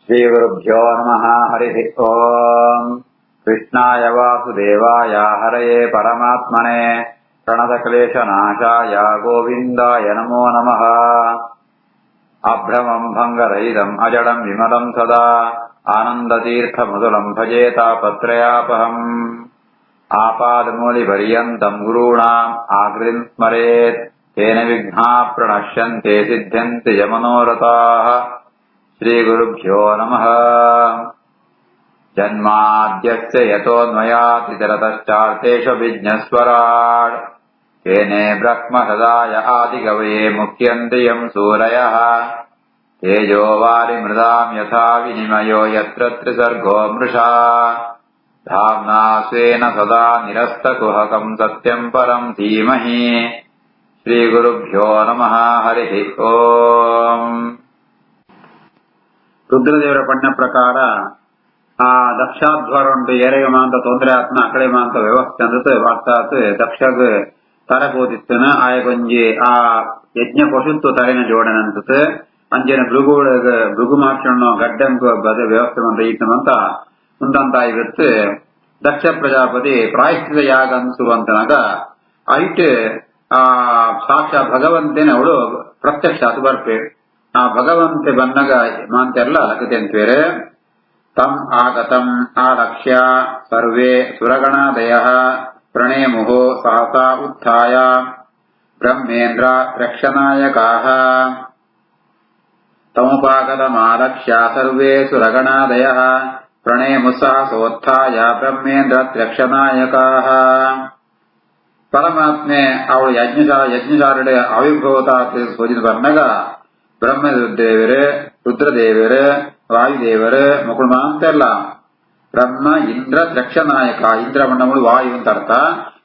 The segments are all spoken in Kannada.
श्रीगुरुभ्यो नमः। हरिः ओम्। कृष्णाय वासुदेवाय हरये परमात्मने प्रणतक्लेशनाशाय गोविन्दाय नमो नमः। अभ्रमम् भङ्गरहितम् अजडम् विमलम् सदा आनन्दतीर्थमधुरम् भजे तापत्रयापहम्। आपादमूलिपर्यन्तम् गुरूणाम् आकृतिम् स्मरेत् तेन विघ्नाः प्रणश्यन्ते सिद्ध्यन्ति च मनोरथाः। श्रीगुरुभ्यो नमः। जन्माद्यस्य यतोऽन्वयातितरतश्चार्थेषु विज्ञस्वराट् तेने ब्रह्महृदाय आदिकवये मुह्यन्ति यम् सूरयः। तेजो वारिमृदाम् यथा विनिमयो यत्र त्रिसर्गो मृषा धाम्ना स्वेन सदा निरस्तकुहकम् सत्यम् परम् धीमहि। श्रीगुरुभ्यो नमः। हरिः ओम्। ರುದ್ರದೇವರ ಪಣ್ಣ ಪ್ರಕಾರ ಆ ದಕ್ಷಾಧ್ವರ ಉಂಟು ಏರೆಗೆ ಮಾಂತ ತೊಂದರೆ ಆತ್ನ ಅಕಡೆ ಮಾಂತ ವ್ಯವಸ್ಥೆ ಅಂದತೆ ಅರ್ಥಾತ್ ದಕ್ಷಗ್ ತರಬೋದಿತ್ತನ ಆಯಗೊಂಜಿ ಆ ಯಜ್ಞ ಪಶುತ್ವ ತಲೆನ ಜೋಡನೆ ಅಂತತ್ ಅಂಜನ ಭೃಗು ಮಾಕ್ಷಣ ಗಡ್ಡಂಕ ಬದ ವ್ಯವಸ್ಥೆ ಅಂತ ಈತನಂತ ಮುಂದಂತ ಇವತ್ತು ದಕ್ಷ ಪ್ರಜಾಪತಿ ಪ್ರಾಯಶ್ಚಿತ ಯಾಗ ಅನ್ಸುವಂತನಾಗ ಐಟ್ ಆ ಸಾಕ್ಷಾತ್ ಭಗವಂತನ ಅವಳು ಪ್ರತ್ಯಕ್ಷ ಅದು ಬರ್ಪೆ ಆ ಭಗವಂತೆ ಬನ್ನಗ ಮಾಂತೆಲ್ಲ ಲಗತೆಂತ್ವೇರೆ ತಮ್ ಆಗತಂ ಆಲಕ್ಷ್ಯ ಸರ್ವೇ ಸುರಗಣಾದಯ ಪ್ರಣೇಮುಹು ಸಹಸಾ ಉತ್ಥಾಯ ಬ್ರಹ್ಮೇಂದ್ರ ರಕ್ಷನಾಯಕಾಃ ತಮುಪಾಗತಮಾಲಕ್ಷ್ಯ ಸರ್ವೇ ಸುರಗಣಾದಯ ಪ್ರಣೇಮು ಸಹಸೋತ್ಥಾಯ ಬ್ರಹ್ಮೇಂದ್ರ ರಕ್ಷನಾಯಕಾಃ. ಪರಮಾತ್ಮೆ ಅವಳು ಯಜ್ಞಶಾಲೆಯ ಆವಿರ್ಭವತ ಸೂಚಿತ ಬನ್ನಗ ಬ್ರಹ್ಮದೇವರು ರುದ್ರದೇವರು ವಾಯುದೇವರು ಮಕ್ಕಳು ಅಂತೆಲ್ಲ ಬ್ರಹ್ಮ ಇಂದ್ರ ರಕ್ಷನಾಯಕ ಇಂದ್ರ ಮಣ್ಣಗಳು ವಾಯು ಅಂತ ಅರ್ಥ.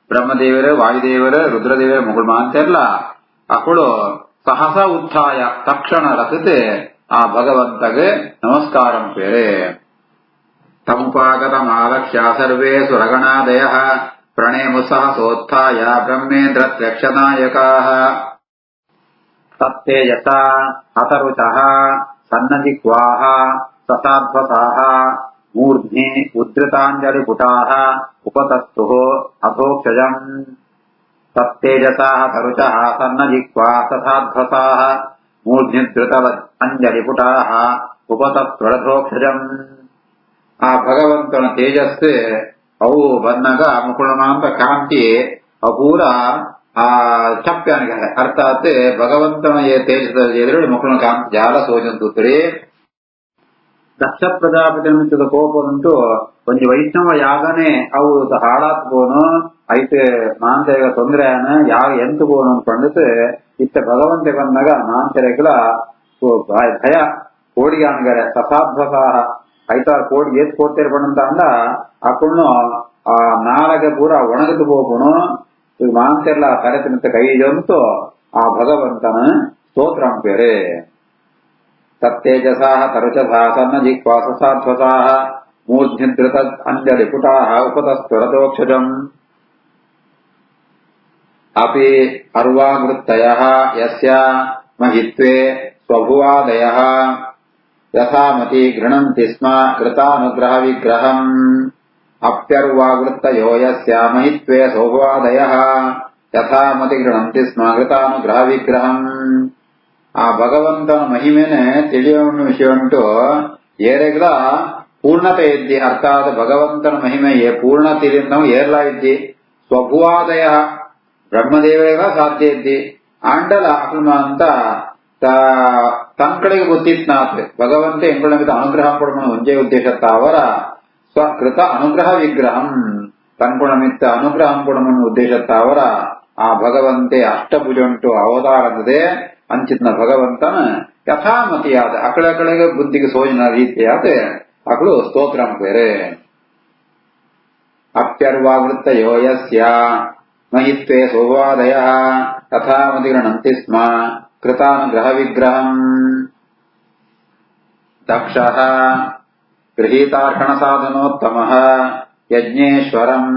ಬ್ರಹ್ಮದೇವರು ವಾಯುದೇವರು ರುದ್ರದೇವರ ಮಕ್ಕಳು ಅಂತೆಲ್ಲ ಅಕ್ಕಳು ಸಹಸ ಉತ್ಥಾಯ ತಕ್ಷಣ ರಸತೆ ಆ ಭಗವಂತಗೆ ನಮಸ್ಕಾರಂ ಪೇರೆ. ತಮುಪಾಗತ ಆಲಕ್ಷ್ಯ ಸರ್ವೇ ಸುರಗಣಾದಯ ಪ್ರಣೇಮು ಸಹಸೋತ್ಥಾಯ ಬ್ರಹ್ಮೇಂದ್ರ ರಕ್ಷನಾಯಕಾಃ. ತತ್ತೇಜಸ ಹತರುಚಃ ಸನ್ನಜಿಹ್ವಾಃ ಸಸಾಧ್ವಸಾಃ ಮೂರ್ಧ್ನಿ ಉದ್ಧೃತಾಂಜಲಿಪುಟಾಃ ಉಪತಸ್ತುಃ ಅಧೋಕ್ಷಜಂ. ತತ್ತೇಜಸ ಹತರುಚಃ ಸನ್ನಜಿಹ್ವಾ ಸಸಾಧ್ವಸಾಃ ಮೂರ್ಧ್ನಿಧೃತ ಅಂಜಲಿಪುಟಾಃ ಉಪತಸ್ತ್ವರಥೋಕ್ಷಜಂ. ಆ ಭಗವಂತನ ತೇಜಸ್ಸು ಅವು ಬಂದಾಗ ಮುಕುಳಮಾಂತ ಕಾಂತಿ ಅಪೂರ ಆ ಚಪ್ಪ್ಯಾನಿಗೆ ಅರ್ಥಾತ್ ಭಗವಂತನ ತೇಜದ ಎದುರು ಮಕ್ಕಳ ಕಾಂತಿ ಜಾಲ ಸೋಜಂತುತ್ರಿ. ದಕ್ಷ ಪ್ರಜಾಪತಿ ಅನ್ನಿಸಿದ ಕೋಪದಂತೂ ಒಂದು ವೈಷ್ಣವ ಯಾಗನೆ ಅವು ಹಾಳಾತ್ ಬೋನು ಐತೆ ಮಾಂತೆಗ ತೊಂದರೆಯನ್ನ ಯಾಗ ಎಂತು ಬೋನು ಅನ್ಕೊಂಡಿತ್ತು ಇತ್ತ ಭಗವಂತೆ ಬಂದಾಗ ಮಾಂತೆರೆಗಳ ಭಯ ಕೋಡಿಗಾನಗರೆ ಸಸಾಧ್ವಸಾಹ ಐತಾರ ಕೋಡಿ ಏತ್ ಕೋಡ್ತೇರ್ ಬಂದಂತ ಅಂದ ಅಕ್ಕಣ್ಣು ಆ ನಾಳಗೆ ಪೂರ ಒಣಗದು ಹೋಗುಣು ಮಾಂತೆಲ್ಲ ಕರೆತಿನಂತ ಕೈಜಂತು ಆ ಭಗವಂತನ ಸ್ತೋತ್ರ ಪೇರೆ. ತತ್ತೇಜಸಾಹ ತರುಚಸಾ ಸನ್ನಜಿಹ್ವಾ ಸಸಾಧ್ವಸಾಹ ಮೂರ್ಧ್ನಿಧೃತ ಅಂಜಲಿ ಪುಟಾಃ ಉಪತಸ್ತ್ವರಥೋಕ್ಷಜಂ. ಅಪಿ ಅರ್ವಾವೃತ್ತಯಃ ಯಸ್ಯ ಮಹಿತ್ವೇ ಸ್ವಭುವಾದಯಃ ಯಥಾಮತಿ ಗೃಣಂತಿ ಸ್ಮ ಕೃತಾನುಗ್ರಹ ವಿಗ್ರಹಂ. ಅಪ್ಯರ್ವಾವೃತ್ತಯೋ ಯಸ್ಯ ಮಹಿತ್ವೇ ಸ್ವಭುವಾದಯಃ ಯಥಾಮತಿ ಗೃಣಂತಿ ಸ್ಮ ಕೃತಾನುಗ್ರಹ ವಿಗ್ರಹಂ. ಆ ಭಗವಂತನ ಮಹಿಮೆನೆ ತಿಳಿಯುವ ವಿಷಯ ಉಂಟು ಏರೆಗಳ ಪೂರ್ಣತೆ ಇದ್ದಿ ಅರ್ಥಾತ್ ಭಗವಂತನ ಮಹಿಮೆಯೇ ಪೂರ್ಣ ತಿಳಿದ ನಾವು ಏರ್ಲಾ ಇದ್ದಿ. ಸ್ವಭುವಾದಯ ಬ್ರಹ್ಮದೇವರಿಗ ಸಾಧ್ಯ ಇದ್ದಿ ಆಂಡಲ ಅಕ್ರಮ ಅಂತ ತನ್ ಕಡೆಗೆ ಗೊತ್ತಿತ್ನಾತ್ ಭಗವಂತ ಎಂಗಳ ಮಿತ ಅನುಗ್ರಹ ಕೊಡಮ ಒಂದೇ ಉದ್ದೇಶತ್ತ ಅವರ ಸ್ವಕೃತ ಅನುಗ್ರಹ ವಿಗ್ರಹಂ ತನ್ಗುಣಮಿತ್ತ ಅನುಗ್ರಹಂ ಕೊಡಮನ್ನು ಉದ್ದೇಶತ್ತ ಅವರ ಆ ಭಗವಂತೆ ಅಷ್ಟಭುಜ ಉಂಟು ಅವತಾರದೇ ಅಂಚಿತ್ನ ಭಗವಂತನ ಯಥಾಮತಿಯಾದ ಅಕಳ ಕಡೆಗೆ ಬುದ್ಧಿಗೆ ಸೋಜಿನ ರೀತಿಯಾದ ಅಕಳು ಸ್ತೋತ್ರಂ ಬೇರೆ. ಅಪ್ಯರ್ವಾವೃತ್ತಯೋ ಯಸ್ಯ ಮಹಿತ್ವೇ ಸ್ವಭಾದಯ ಯಥಾಮತಿ ಗೃಣಂತಿ ಸ್ಮ ಕೃತಾನುಗ್ರಹ ವಿಗ್ರಹಂ. ದಕ್ಷಃ ಗೃಹೀತಾರ್ಕಣ ಸಾಧನೋತ್ತಮಃ ಯಜ್ಞೇಶ್ವರಂ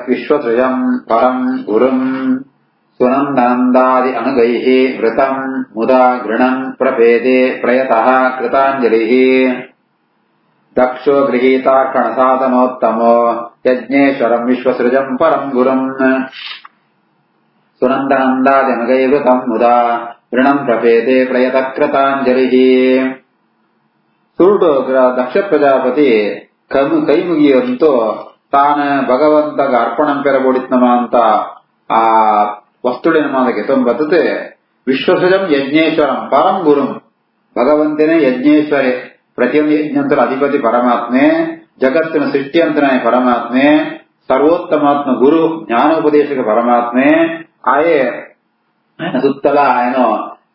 ವಿಶ್ವಸೃಜಂ ಪರಂ ಗುರುಂ ಸುನಂದಾದಿ ಅನುಗೈಃ ವೃತಂ ಮುದಾ ಗೃಣನ್ ಪ್ರಪೇದೆ ಪ್ರಯತಃ ಕೃತಾಂಜಲಿಃ ದಕ್ಷೋ ಗೃಹೀತಾರ್ಕಣ ಸಾಧನೋತ್ತಮೋ ಯಜ್ಞೇಶ್ವರಂ ವಿಶ್ವಸೃಜಂ ಪರಂ ಗುರುಂ ಸುನಂದನಂದಾದಿಮಗೈವೃತಂ ಮುದಾ ಗೃಣಂ ಪ್ರಪೇದೆ ಪ್ರಯತಃ ಕೃತಾಂಜಲಿಃ. ಸುರುಡು ದಕ್ಷ ಪ್ರಜಾಪತಿ ಕೈ ಮುಗಿಯಂತೂ ತಾನು ಭಗವಂತಗ ಅರ್ಪಣಂ ಪೆರಬೋಡಿತ್ನಮ ಅಂತ ಆ ವಸ್ತುಡಿನ ಮಾದಕ್ಕೆ ತೊಂಬತ್ತದೆ. ವಿಶ್ವಸೃಜಂ ಯಜ್ಞೇಶ್ವರಂ ಪರಂ ಗುರುಂ, ಭಗವಂತನೇ ಯಜ್ಞೇಶ್ವರೇ, ಪ್ರತಿಯೊಂದು ಯಜ್ಞಂತರ ಅಧಿಪತಿ ಪರಮಾತ್ಮೆ, ಜಗತ್ತಿನ ಸೃಷ್ಟಿಯಂತನೇ ಪರಮಾತ್ಮೆ, ಸರ್ವೋತ್ತಮಾತ್ಮ ಗುರು ಜ್ಞಾನೋಪದೇಶಕ ಪರಮಾತ್ಮೆ. ಆಯೇ ಸುತ್ತಲ ಏನೋ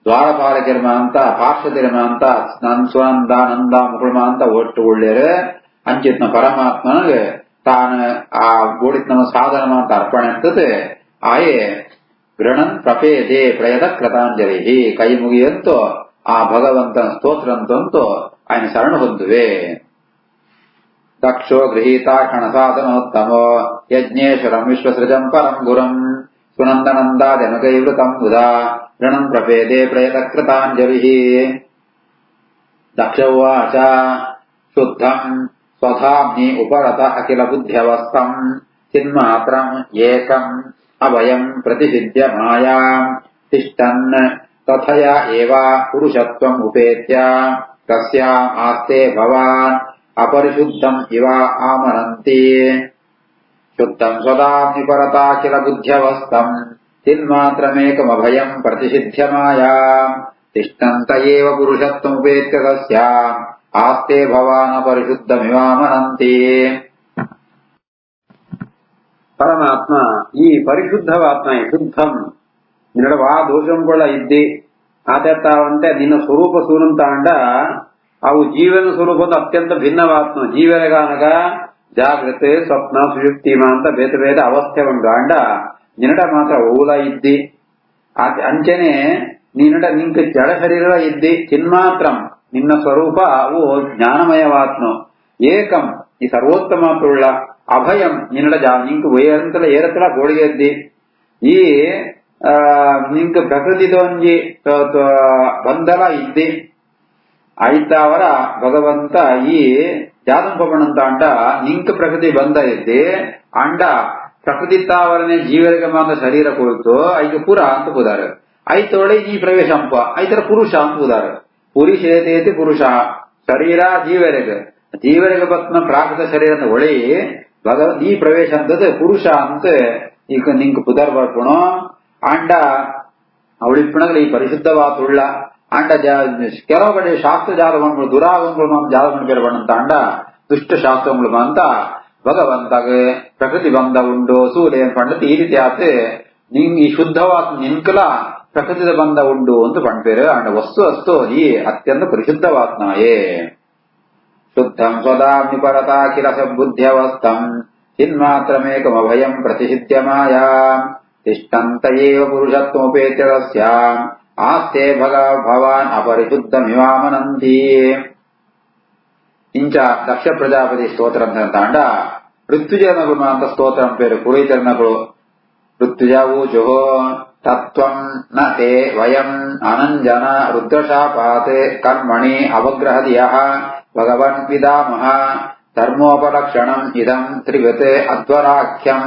ದ್ವಾರಪಾಲಕಿರ್ಮ ಅಂತ ಪಾರ್ಶ್ವತಿರ್ಮ ಅಂತ ಸುನಂದ ನಂದ ಮುಕುಳ್ಮ ಅಂತ ಒಟ್ಟು ಒಳ್ಳೆಯರು ಅಂಚಿತ್ನ ಪರಮಾತ್ಮನಿಗೆ ತಾನು ಆ ಗೋಡಿತ್ನ ಸಾಧನ ಅಂತ ಅರ್ಪಣೆ ಆಗ್ತದೆ. ಆಯೇ ಗೃಣನ್ ಪ್ರಪೇದೆ ಪ್ರಯದ ಕೃತಾಂಜಲಿ, ಕೈ ಮುಗಿಯಂತೂ ಆ ಭಗವಂತನ ಸ್ತೋತ್ರ ಅಂತಂತೂ ఆయన ಶರಣ ಹೊಂದುವೆ. ದಕ್ಷೋ ಗೃಹೀತಾರ್ಕಣ ಸಾಧನೋತ್ತಮೋ ಯಜ್ಞೇಶ್ವರಂ ವಿಶ್ವಸೃಜಂ ಪರಂ ಗುರುಂ ಸುನಂದನಂದಾದಿಮಗೈವೃತಂ ಮುದಾ ಗೃಣಂ ಪ್ರಪೇದೆ ಪ್ರಯತಃ ಕೃತಾಂಜಲಿಃ. ದಕ್ಷ ಉವಾಚ ಶುದ್ಧಂ ಸ್ವಧಾಮ್ನಿ ಉಪರತ ಅಖಿಲ ಬುದ್ಧ್ಯವಸ್ಥಂ ಚಿನ್ಮಾತ್ರಂ ಏಕಂ ಅಭಯಂ ಪ್ರತಿಸಿದ್ಧ್ಯ ಮಾಯಾಂ ತಿಷ್ಟನ್ ತಥಯ ಏವ ಪುರುಷತ್ವಂ ಉಪೇತ್ಯ ತಸ್ಯಾಂ ಆಸ್ತೆ ಭವಾನ್ ಅಪರಿಶುದ್ಧಂ ಇವ ಆಮನಂತಿ. ಶುದ್ಧಂ ಸ್ವಧಾಮ್ನಿ ಪರತಾಖಿಲ ಬುದ್ಧ್ಯವಸ್ಥಂ ಚಿನ್ಮಾತ್ರಮೇಕಮಭಯಂ ಪ್ರತಿಸಿದ್ಧ್ಯ ಮಾಯಾಂ ತಿಷ್ಟಂತ ಏವ ಪುರುಷತ್ವಂ ಉಪೇತ್ಯ ತಸ್ಯಾಂ ಆಸ್ತೆ ಭವಾನ್ ಅಪರಿಶುದ್ಧಮಿವಾಮನಂತಿ. ಪರಮಾತ್ಮ ಈ ಪರಿಶುದ್ಧವಾತ್ಮ ಶುದ್ಧಂ ನಿನ್ನಡ ಆ ದೋಷಂ ಕೂಡ ಇದ್ದಿ ಆತೆತ್ತಾವಂತೆ ನಿನ್ನ ಸ್ವರೂಪ ಸೂರಂತಾಂಡ ಅವು ಜೀವನ ಸ್ವರೂಪದ ಅತ್ಯಂತ ಭಿನ್ನವಾತ್ಮ. ಜೀವನಗಾನಗ ಜಾಗೃತೆ ಸ್ವಪ್ನ ಸುಷುಪ್ತಿಮ ಅಂತ ಬೇರೆ ಬೇರೆ ಅವಸ್ಥೆ ಉಂಟಾಂಡ ನಿನ್ನಡ ಮಾತ್ರ ಓಲ ಇದ್ದಿ. ಅಂಚನೆ ನಿನ್ನಡ ನಿಂಕ ಜಡ ಶರೀರ ಇದ್ದಿ. ಚಿನ್ಮಾತ್ರಂ ನಿನ್ನ ಸ್ವರೂಪ ಅವು ಜ್ಞಾನಮಯವಾತ್ಮ. ಏಕಂ ಈ ಸರ್ವೋತ್ತಮಾತ್ರುಳ್ಳ. ಅಭಯಂ ನಿನ್ನಡ ನಿಂಕ ಏರಂತಲ ಏರತಲ ಗೋಳಿಗೆ ಇದ್ದಿ. ಈ ನಿಂಕ ಪ್ರಕೃತಿದೊಂಜಿ ಬಂಧಲ ಇದ್ದಿ. ಆಯ್ತಾವರ ಭಗವಂತ ಈ ಜಾದಂಪಣಂತ ಅಂಡ ನಿಂಕ ಪ್ರಕೃತಿ ಬಂಧ ಇದ್ದಿ. ಅಂಡ ಪ್ರಕೃತಿ ತಾವರನೆ ಜೀವರಿಗೆ ಮಾತ್ರ ಶರೀರ ಕೊಡ್ತು ಐದು ಪುರ ಅಂತ ಕೂದಾರ. ಐತೊಳೆ ಈ ಪ್ರವೇಶ ಅಂಪ ಐತರ ಪುರುಷ ಅಂತ ಕೂದಾರ. ಪುರುಷೇತೇತಿ ಪುರುಷ ಶರೀರ ಜೀವರಿಗೆ ಬತ್ನ ಪ್ರಾಕೃತ ಶರೀರ ಒಳಿ ಈ ಪ್ರವೇಶ ಅಂತದ ಪುರುಷ ಅಂತ ಈಗ ನಿಂಕ ಪುದರ್ ಬರ್ಪುಣು. ಅಂಡ ಅವಳಿಪ್ಪಣಗಳು ಈ ಪರಿಶುದ್ಧವಾತುಳ್ಳ ಅಂಡ ಕೆಲವು ಕಡೆ ಶಾಸ್ತ್ರ ಜಾತಗಳು ದುರಾಗಗಳು ಜಾತಗಳು ಬೇರ್ಬಣ್ಣಂತ ಅಂಡ ದುಷ್ಟ ಶಾಸ್ತ್ರಗಳು ಅಂತ ಭಗವಂತಗ ಪ್ರಕೃತಿ ಬಂಧ ಉಂಡು ಸೂರ್ಯ ಪಂಡತಿ ಈ ರೀತಿ ಆತ ನಿಂಗ್ ಈ ಶುದ್ಧವಾದ ನಿನ್ಕಲ ಪ್ರಕೃತಿದ ಬಂಧ ಉಂಡು ಅಂತ ಪಂಡ್ಪೇರು. ಅಂಡ ವಸ್ತು ಅಸ್ತು ಈ ಅತ್ಯಂತ ಪರಿಶುದ್ಧವಾತ್ನಾಯೇ. ಶುದ್ಧಂ ಸ್ವದಾಮ್ನಿ ಪರತಾಖಿಲ ಸಬುದ್ಧ್ಯವಸ್ಥಂ ಚಿನ್ಮಾತ್ರಮೇಕಮಭಯಂ ಪ್ರತಿಸಿದ್ಧ್ಯ ಮಾಯಾಂ ತಿಷ್ಟಂತ ಏವ ಪುರುಷತ್ವೋಪೇತ್ಯ ತಸ್ಯಾಂ ಆಸ್ತೆ ಭವಾನ್ ಅಪರಿಶುದ್ಧಮಿವಾಮನಂತಿ. ಇಂಚ ದಕ್ಷ ಪ್ರಜಾಪತಿ ಸ್ತೋತ್ರ ಅಂತ ಋತ್ವಿಜನಗಳು ಅಂತ ಸ್ತೋತ್ರ ಪೇರು ಪುರೋಹಿತರನಗಳು. ಋತ್ವಿಜ ಊಚುಹೋ ತತ್ವಂ ನ ತೇ ವಯಂ ಅನಂಜನ ರುದ್ರಶಾಪಾತ್ ಕರ್ಮಣಿ ಅವಗ್ರಹದಿಯಃ ಭಗವನ್ ವಿದಾಮಃ ಧರ್ಮೋಪಲಕ್ಷಣಂ ಇದಂ ತ್ರಿವತ್ ಅಧ್ವರಾಖ್ಯಂ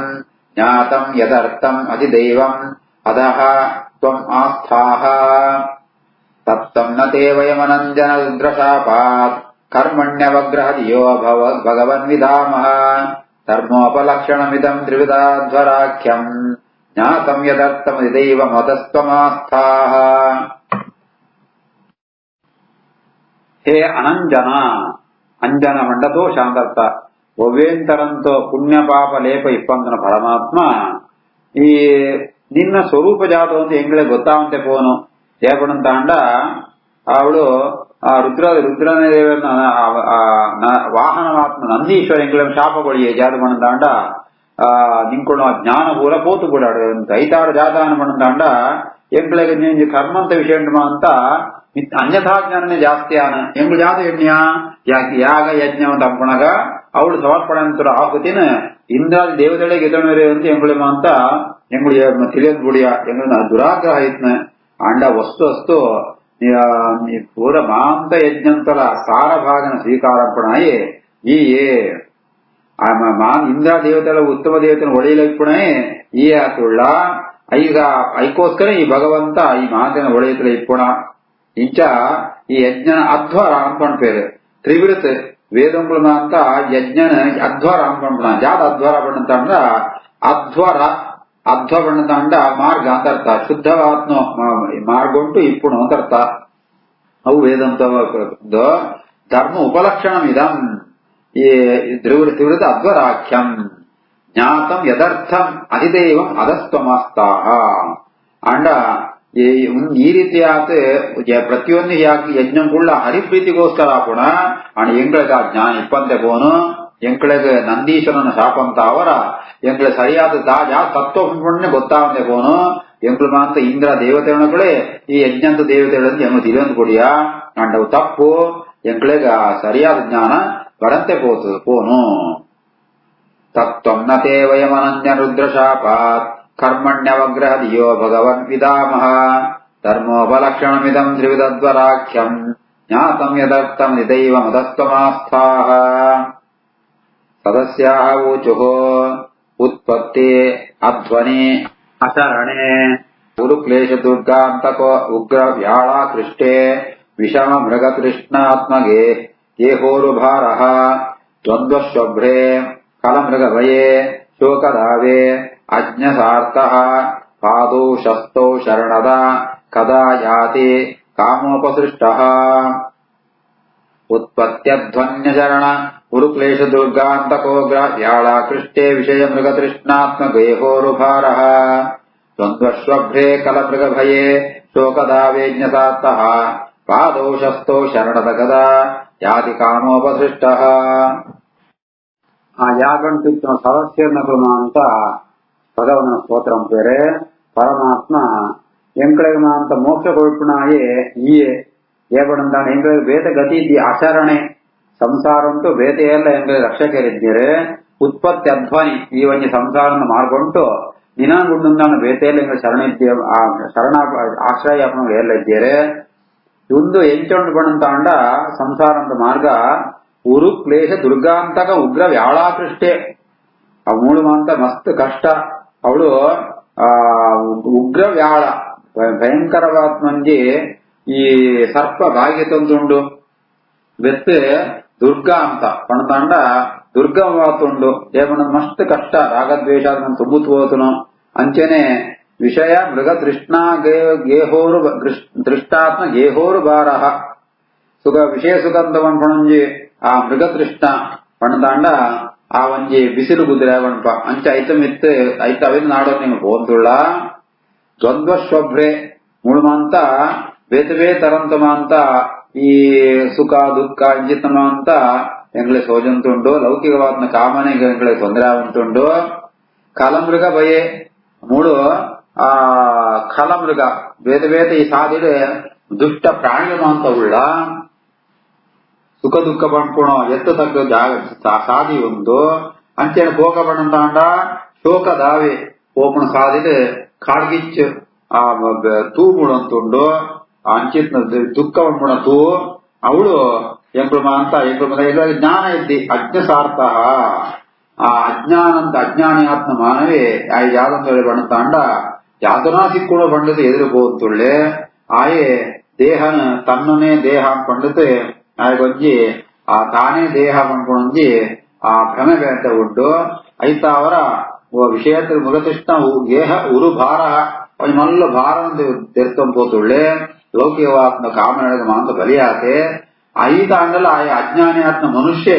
ಜ್ಞಾತಂ ಯದರ್ಥಂ ಅಧಿದೈವಂ ಅಧಃ ತ್ವಂ ಆಸ್ಥಾಃ ತತ್ವಂ ನ ತೇ ವಯಮನಂಜನ ರುದ್ರಶಾಪಾತ್ ಕರ್ಮಣ್ಯವಗ್ರಹದಿಯೋ ಭಗವನ್ ವಿಧಾಮಃ ಧರ್ಮೋಪಲಕ್ಷಣಮಿದಂ ತ್ರಿವಿಧಾಧ್ವರಾಖ್ಯಂ ಜ್ಞಾತಂ ಯದರ್ಥಂ ಅಧಿದೈವಂ ಅಧಸ್ತ್ವಮಾಸ್ಥಾಃ. ಹೇ ಅನಂಜನ, ಅಂಜನ ಮಂಡತೋ ಶಾಂತರ್ಥ ಒವ್ವೇಂತರಂತೋ ಪುಣ್ಯ ಪಾಪ ಲೇಪ ಇಪ್ಪಂತನ ಪರಮಾತ್ಮ ಈ ನಿನ್ನ ಸ್ವರೂಪ ಜಾತ ಅಂತ ಎಂಗಳೇ ಗೊತ್ತಾವಂತೆ ಪೋನು ಹೇಪಣಂತ ಅಂಡ ಅವಳು ಆ ರುದ್ರನ ದೇವರನ್ನ ವಾಹನವಾತ್ಮ ನಂದೀಶ್ವರ ಎಂಗಳ ಶಾಪಗಳಿಗೆ ಜಾತ ಪಣಂತ ಅಂಡ ನಿಂಕೊಂಡು ಜ್ಞಾನ ಪೂರ ಪೋತು ಕೂಡ ಐತಾಡು ಜಾತಾನ ಪಣಂತ ಅಂಡ ಎಂಗಳಿಗೆ ಕರ್ಮಂತ ವಿಷಯ ಅಂತ ಅನ್ಯಥಾ ಜ್ಞಾನನೇ ಜಾಸ್ತಿ ಆನ ಎಂಗಳು ಜಾತ ಯಜ್ಞ ಯಾಗ ಯಜ್ಞ ಅಂತ ಅನ್ಕೊಂಡಾಗ ಅವಳು ಸಮರ್ಪಣಂತರ ಆಹುತಿನ ಇಂದ್ರಾದಿ ದೇವತೆಗಳಿಗೆ ಎದಣವರೇ ಅಂತ ಎಂಗಳು ಅಂತ ಎಂಗಳು ತಿಳಿಯೋದ್ ಬಿಡಿಯ ಎಂಗಳ ದುರಾಗ್ರಹ ಇತ್ನ ಅಂಡ ವಸ್ತು ಅಸ್ತು పూరమాంత యజ్ఞంతల సారభాగన స్వీకారపడాయే ఈ ಇಂದ್ರ ದೇವತೆಗಳ ಉತ್ತಮ ದೇವತೆನ ಒಡೆಯಲಿಪ್ಪಣೆ ಈ ಆತುಳ್ಳ ಈಗ ಐಕೋಸ್ಕರ ಈ ಭಗವಂತ ಈ ಮಾತಿನ ಒಡೆಯತಲ ಇಪ್ಪಣ ಇಂಚ ಈ ಯಜ್ಞನ ಅಧ್ವರ ಅನ್ಕೊಂಡ್ ಪೇರು ತ್ರಿವಿರುತ್ ವೇದಂಗುಳ ಅಂತ ಯಜ್ಞನ ಅಧ್ವರ ಅನ್ಕೊಂಡ್ಬಿಡ ಜಾದ ಅಧ್ವರ ಬಣ್ಣಂತ ಅಂದ್ರ ಅಧ್ವರ ಅಧ್ವ ಬಣ್ಣಂತ ಅಂಡ ಮಾರ್ಗ ಅಂತ ಅರ್ಥ ಶುದ್ಧವಾತ್ಮ ಮಾರ್ಗ ಉಂಟು ಇಪ್ಪುಣ ಅಂತ ಅರ್ಥ ಅವು ವೇದಂತ ಧರ್ಮ ಉಪಲಕ್ಷಣಮಿದಂ ಈ ತ್ರಿವೃತ ಅಧ್ವರಾಖ್ಯಂ ಜ್ಞಾತಂ ಯದರ್ಥಂ ಅಧಿದೇವಂ ಅಧಸ್ತಮಾಸ್ತಾಹ ಅಂಡ ಈ ರೀತಿಯಾದ ಪ್ರತಿಯೊಂದು ಯಜ್ಞಗಳ ಹರಿಪ್ರೀತಿಗೋಸ್ಕರ ಕೂಡ ಅಂಡ್ ಎಂಗಳಿಗೆ ಆ ಜ್ಞಾನ ಇಪ್ಪಂತೆ ಬೋನು ಎಂಗಳಿಗೆ ನಂದೀಶ್ವರನ ಶಾಪಂತ ಅವರ ಎಂಗಳ ಸರಿಯಾದ ಯಾ ತತ್ವನೇ ಗೊತ್ತಾವಂತೆ ಬೋನು ಎಂಗಳು ಮಾತ್ರ ಇಂದ್ರ ದೇವತೆಗಳೇ ಈ ಯಜ್ಞಂತ ದೇವತೆಗಳನ್ನು ಎಂಗಳು ತಿಳಿಯೊಂದು ಕೊಡಿಯ ಅಂಡವು ತಪ್ಪು ಎಂಗಳಿಗೆ ಆ ಸರಿಯಾದ ಜ್ಞಾನ ವರಂತೆ ಪೋನು ತತ್ವಂ ನತೇ ವಯಮನನ್ಯ ರುದ್ರಶಾಪಾತ್ ಕರ್ಮಣ್ಯವಗ್ರಹ ದಿಯೋ ಭಗವನ್ ವಿದಾಮಹ ಧರ್ಮೋಪಲಕ್ಷಣಮಿದಂ ತ್ರಿವಿಧದ್ವರಾಖ್ಯಂ ಜ್ಞಾತಂ ಯದರ್ಥಂ ನಿದೈವ ಮದಸ್ತಮಾಸ್ಥಾಃ ಸದಸ್ಯಾಃ ಊಚುಃ ಉತ್ಪತ್ತಿ ಅಧ್ವನಿ ಅಚರಣೆ ಗುರುಕ್ಲೇಶ ದುರ್ಗಾಂತಕೋ ಉಗ್ರ ವ್ಯಾಳಾಕೃಷ್ಟೇ ವಿಷಮ ಮೃಗತೃಷ್ಣಾತ್ಮಗೆ ಗೇಹೋರುಭಾರಃ ದ್ವಂದ್ವಶ್ವಭ್ರೇ ಕಲಮೃಗಭಯೇ ಶೋಕದಾವೇ ಅಜ್ಞಸಾರ್ಥಃ ಪಾದೌ ಶಸ್ತೌ ಶರಣದ ಕದಾ ಯಾತಿ ಕಾಮೋಪಸೃಷ್ಟಃ ಉತ್ಪತ್ತ್ಯಧ್ವನ್ಯಚರಣ ಗುರುಕ್ಲೇಶ ದುರ್ಗಾಂತಕೋಗ್ರ ವ್ಯಾಳಾಕೃಷ್ಟೇ ವಿಷಯ ಮೃಗತೃಷ್ಣಾತ್ಮಗೇಹೋರುಭಾರಃ ದ್ವಂದ್ವಶ್ವಭ್ರೇ ಕಲಮೃಗಭಯೇ ಶೋಕದಾವೇಜ್ಞಸಾರ್ಥಃ ಪಾದೌ ಶಸ್ತೌ ಶರಣದ ಗದಾ ಯಾತಿ ಕಾಮೋಪಸೃಷ್ಟಃ ಆ ಯಾಗಂಟಿನ ಸದಸ್ಯರ್ನಗಳು ಅಂತ ಭಗವನ ಸ್ತೋತ್ರಂ ಪೇರೆ ಪರಮಾತ್ಮ ಎಂಕಳಿಗೆ ಅಂತ ಮೋಕ್ಷ ಕೊಳ್ಪುಣಾಯೇ ಈಯೇ ಏಪಡಂತಾನೆ ಎಂಕಳಿಗೆ ಬೇತ ಗತಿ ಆಚರಣೆ ಸಂಸಾರ ಉಂಟು ಬೇತೆಯೆಲ್ಲ ಎಂಕಳಿಗೆ ರಕ್ಷಕರಿದ್ದೀರೆ ಉತ್ಪತ್ತಿ ಅಧ್ವನಿ ಈ ಒಂಜಿ ಸಂಸಾರನ ಮಾಡ್ಕೊಂಡು ದಿನಾಗುಂಡು ಬೇತೆಯಲ್ಲಿ ಎಂಗಳು ಶರಣ ಆಶ್ರಯ ಎಲ್ಲ ಇದ್ದೀರೆ ಒಂದು ಎಂಟೊಂಡು ಬಣ್ಣಂತ ಅಂಡ ಸಂಸಾರ ಅಂತ ಮಾರ್ಗ ಉರು ಕ್ಲೇಶ ದುರ್ಗಾಂತಕ ಉಗ್ರ ವ್ಯಾಳಾಕೃಷ್ಟೇ ಅವ್ ಮೂಳು ಅಂತ ಮಸ್ತ್ ಕಷ್ಟ ಅವಳು ಉಗ್ರ ವ್ಯಾಳ ಭಯಂಕರವಾದ ಮಂದಿ ಈ ಸರ್ಪ ಬಾಯಿಗೆ ತಂದುಂಡು ಬೆತ್ತೆ ದುರ್ಗಾ ಅಂತ ಪಣತಾಂಡ ದುರ್ಗವಾತುಂಡು ಏಮಣ್ಣ ಮಸ್ತ್ ಕಷ್ಟ ರಾಗದ್ವೇಷ ತುಂಬುತ್ ಹೋತನು ಅಂಚೆನೆ ವಿಷಯ ಮೃಗ ತೃಷ್ಣಾ ಗೇಹೋರು ದೃಷ್ಟಾತ್ಮ ಗೇಹೋರು ಭಾರಃ ಸುಖ ವಿಷಯ ಸುಗಂಧ ಪಣಂಜಿ ಆ ಮೃಗ ತೃಷ್ಣ ಪಣತಾಂಡ ಆ ಒಂಜಿ ಬಿಸಿಲು ಕುದುರೆ ಬಣಪ ಅಂಚ ಐತಮಿತ್ತು ಐತ ಅವೇನು ನಾಡೋ ನಿಂಗೆ ಹೋದ್ದುಳ್ಳ ದ್ವಂದ್ವಶ್ವಭ್ರೆ ಮುಳುಮಂತ ಬೇತವೇ ತರಂತಮ ಅಂತ ಈ ಸುಖ ದುಃಖ ಅಂಜಿತಮ ಅಂತ ಎಂಗ್ಳೆ ಸೋಜಂತುಂಡು ಲೌಕಿಕವಾದ ಕಾಮನೆಗೆ ಎಂಗ್ಳೆ ತೊಂದರೆ ಆಗುಂಟುಂಡು ಕಲಮೃಗ ಬಯೆ ಮೂಳು ಆ ಕಲಮೃಗ ಬೇತೆ ಬೇತೆ ಈ ಸಾದಿಡೆ ದುಷ್ಟ ಪ್ರಾಣಿಗಳು ಅಂತ ಉಳ್ಳ ಸುಖ ದುಃಖ ಪಂಪುಣ ಎತ್ತು ತಕ್ಕ ಜಾಗ ಸಾದಿ ಒಂದು ಅಂಚೆನ ಕೋಕ ಬಣ್ಣಂತಾಂಡ ಶೋಕ ದಾವೆ ಓಪಣ ಸಾದಿಡೆ ಕಾಡ್ಗಿಚ್ಚು ಆ ತೂಮುಳಂತುಂಡು ಅಂಚಿತ್ ದುಃಖ ಪಂಪುಣ ತೂ ಅವಳು ಎಂಕುಳ ಅಂತ ಎಂಕುಳ ಜ್ಞಾನ ಇದ್ದಿ ಅಜ್ಞಸಾರ್ಥ ಆ ಅಜ್ಞಾನಿ ಆತ್ಮ ಮಾನವೇ ಆ ಯಾವ್ದೊಂದು ಬಣ್ಣತಾಂಡ ಯಾವ್ದನಾ ಸಿಕ್ಕುಳ ಪಂಡದು ಎದುರು ಹೋಗ್ತುಳ್ಳೆ ಆಯೇ ದೇಹನ ತನ್ನನೇ ದೇಹ ಪಂಡತೆ ಆಯ್ಗೊಂಜಿ ಆ ತಾನೇ ದೇಹ ಪಂಪೊಂಜಿ ಆ ಭ್ರಮೆ ಬೇಟ ಉಂಟು ಐತ ಅವರ ವಿಷಯത്തിൽ ಮುಗತಿಷ್ಟ ಗೇಹ ಉರು ಭಾರ ಮಲ್ಲ ಭಾರವನ್ನು ತೆರ್ತಂಪೋತುಳ್ಳೆ ಲೌಕಿಕವಾತ್ಮ ಕಾಮನೆಗೆ ಮಾಂತ ಬಲಿಯಾತೆ ಐತ ಅಂಡಲ ಆ ಅಜ್ಞಾನಿ ಆತ್ಮ ಮನುಷ್ಯ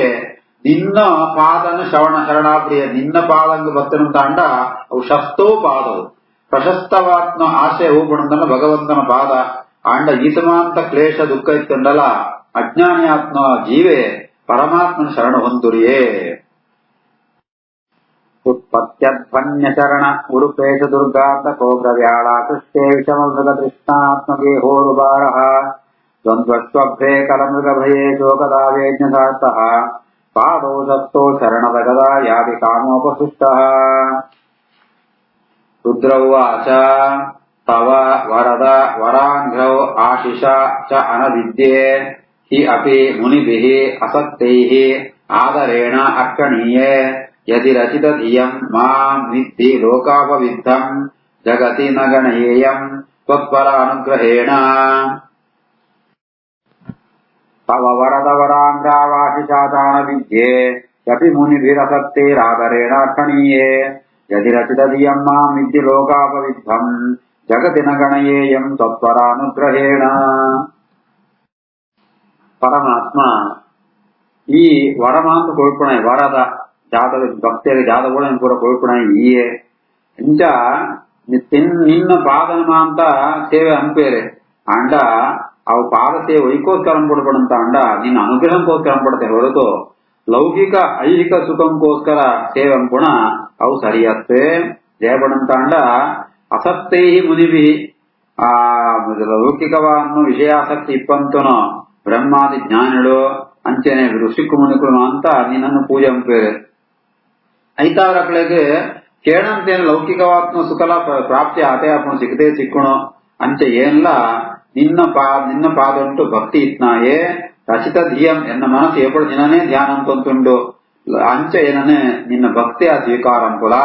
ನಿನ್ನ ಪಾದನ ಶರಣಾಪ್ರಿಯ ನಿನ್ನ ಪಾದಂಗ ಬತ್ತನಂತ ಅಂಡ ಅವು ಶಸ್ತೋ ಪಾದವು ಪ್ರಶಸ್ತವಾತ್ಮ ಆಶಯ ಹೂಪಣಂದನ ಭಗವಂತನ ಪಾದ ಅಂಡ ಈತಮಾಂತ ಕ್ಲೇಶ ದುಃಖ ಇತ್ತಂಡಲ ಅಜ್ಞಾನಿ ಆತ್ಮ ಜೀವೇ ಪರಮಾತ್ಮನ ಶರಣ ಹೊಂದುರಿಯೇ ಉತ್ಪತ್ತ್ಯಧ್ವನ್ಯ ಶರಣ ಉರುಪೇಶ ದುರ್ಗಾಂತ ಕೋಗ್ರ ವ್ಯಾಳಾಕೃಷ್ಟೇ ವಿಷಮ ಮೃಗ ತೃಷ್ಣಾತ್ಮಗೆ ಹೋರುಬಾರಃ ದ್ವಂದ್ವಶ್ವಭ್ರೇ ಕಲಮೃಗ ಭಯೇ ಶೋಕದಾವೇಜ್ಞಸಾರ್ಥಃ ಪಾದೋ ಶಸ್ತೋ ಶರಣದ ಗದಾ ಯಾದಿ ಕಾಮೋಪಸೃಷ್ಟಃ ರುದ್ರ ಉವಾಚ तव वरद वराङ्घ्रौ आशिष च अनविद्ये हि अपि मुनिभिः असक्तैः आदरेण अर्कणीये यदि रचितधियम् माम् विद्धि लोकापविद्धम् जगति न गणयेयम् त्वत्परानुग्रहेण तव वरद वराङ्घ्रावाशिषाचानविद्ये यपि मुनिभिरसक्तैरादरेण अर्कणीये यदि रचितधियम् माम् विद्धि लोकापविद्धम् जगति न गणयेयम् त्वत्परानुग्रहेण ಪರಮಾತ್ಮ ಈ ವರಮಾಂತ ಕೋಳ್ಪುಣ ವರದ ಜಾತಕ ಭಕ್ತಿಯಲ್ಲಿ ಜಾತಗಳು ಪೂರ ಕೋಳ್ಪುಣ ಈಯೇ ಇಂಚ ನಿನ್ನ ಪಾದನಮಾಂತ ಸೇವೆ ಅಂಪೇರೆ ಅಂಡ ಅವು ಪಾದ ಸೇವೆ ವೈಕೋಸ್ಕರ ಕೊಡ್ಪಡಂತ ಅಂಡ ನಿನ್ನ ಅನುಗ್ರಹಂಕೋಸ್ಕರ ಪಡತೆ ಹೊರತು ಲೌಕಿಕ ಐಹಿಕ ಸುಖಂಕೋಸ್ಕರ ಸೇವೆ ಅಂಪುಣ ಅವು ಸರಿಯತ್ತೆ ಜಯಪಡಂತ ಅಂಡ ಅಸಕ್ತೈ ಮುನಿಭಿ ಆ ಲೌಕಿಕವನ್ನು ವಿಷಯಾಸಕ್ತಿ ಇಪ್ಪಂತನೋ ಬ್ರಹ್ಮಾದಿ ಜ್ಞಾನಿಗಳು ಅಂಚೆನೆ ಋಷಿಕು ಮುನಿಕುಳು ಅಂತ ನಿನ್ನನ್ನು ಪೂಜೆ ಅಂಪೇರೆ ಐತಾವರಗಳಿಗೆ ಕೇಳಂತೇನು ಲೌಕಿಕವಾತ್ಮ ಸುಖಲ ಪ್ರಾಪ್ತಿ ಆತೆ ಅಪ್ಪನು ಸಿಕ್ಕದೆ ಸಿಕ್ಕುಣು ಅಂಚೆ ಏನ್ಲ ನಿನ್ನ ಪಾದಂಟು ಭಕ್ತಿ ಇತ್ನಾಯೇ ರಚಿತ ಧಿಯಂ ಎನ್ನ ಮನಸ್ಸು ಎಪ್ಪಳು ದಿನನೇ ಧ್ಯಾನ ಅಂತಂತುಂಡು ಅಂಚೆ ಏನನೆ ನಿನ್ನ ಭಕ್ತಿಯ ಸ್ವೀಕಾರ ಅಂಕುಲ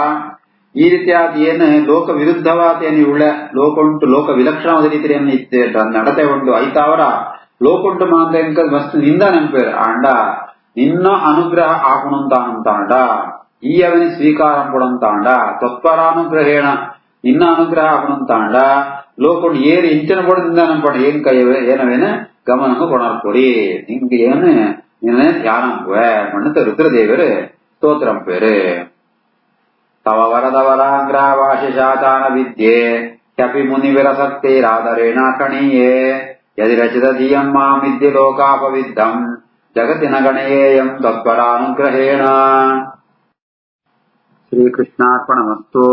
ಈ ರೀತಿಯಾದ ಏನು ಲೋಕ ವಿರುದ್ಧವಾದ ಏನು ಉಳ್ಳೆ ಲೋಕ ಉಂಟು ಲೋಕ ವಿಲಕ್ಷಣವಾದ ರೀತಿಯನ್ನು ಇತ್ತೆ ನಡತೆ ಉಂಟು ಐತಾವರ ಲೋಕುಂಟು ಮಾಂತ ಮಸ್ತ್ ನಿಂದ ನೆನಪೇರು ಅಂಡ ನಿನ್ನ ಅನುಗ್ರಹ ಆಗುಣಂತಾನಂತಾಂಡ ಈ ಅವನಿ ಸ್ವೀಕಾರ ಕೊಡಂತಾಂಡ ತ್ವತ್ಪರಾನುಗ್ರಹೇಣ ನಿನ್ನ ಅನುಗ್ರಹ ಆಗುಣಂತಾಂಡ ಲೋಕೊಂಡು ಏರು ಇಂಚನ ಕೊಡದಿಂದ ನೆನಪಡ ಏನ್ ಕೈಯವೆ ಏನವೇನ ಗಮನಕ್ಕೆ ಕೊಣರ್ಕೊಡಿ ನಿಂಗೆ ಏನು ನಿನ್ನೆ ಧ್ಯಾನಂಪುವೆ ಮಣ್ಣತ ರುದ್ರದೇವರು ಸ್ತೋತ್ರಂಪೇರು ತವ ವರದ ವರಾಂಗ್ರಾವಾಶಿಷಾಚಾನ ವಿದ್ಯೆ ಕ್ಯಪಿ ಮುನಿವಿರಸಕ್ತೈರಾದರೇಣ ಕಣೀಯೇ यदि रचितधियम् माम् विद्धि लोकापविद्धम् जगति न गणयेयम् त्वत्परानुग्रहेण श्रीकृष्णार्पणमस्तु।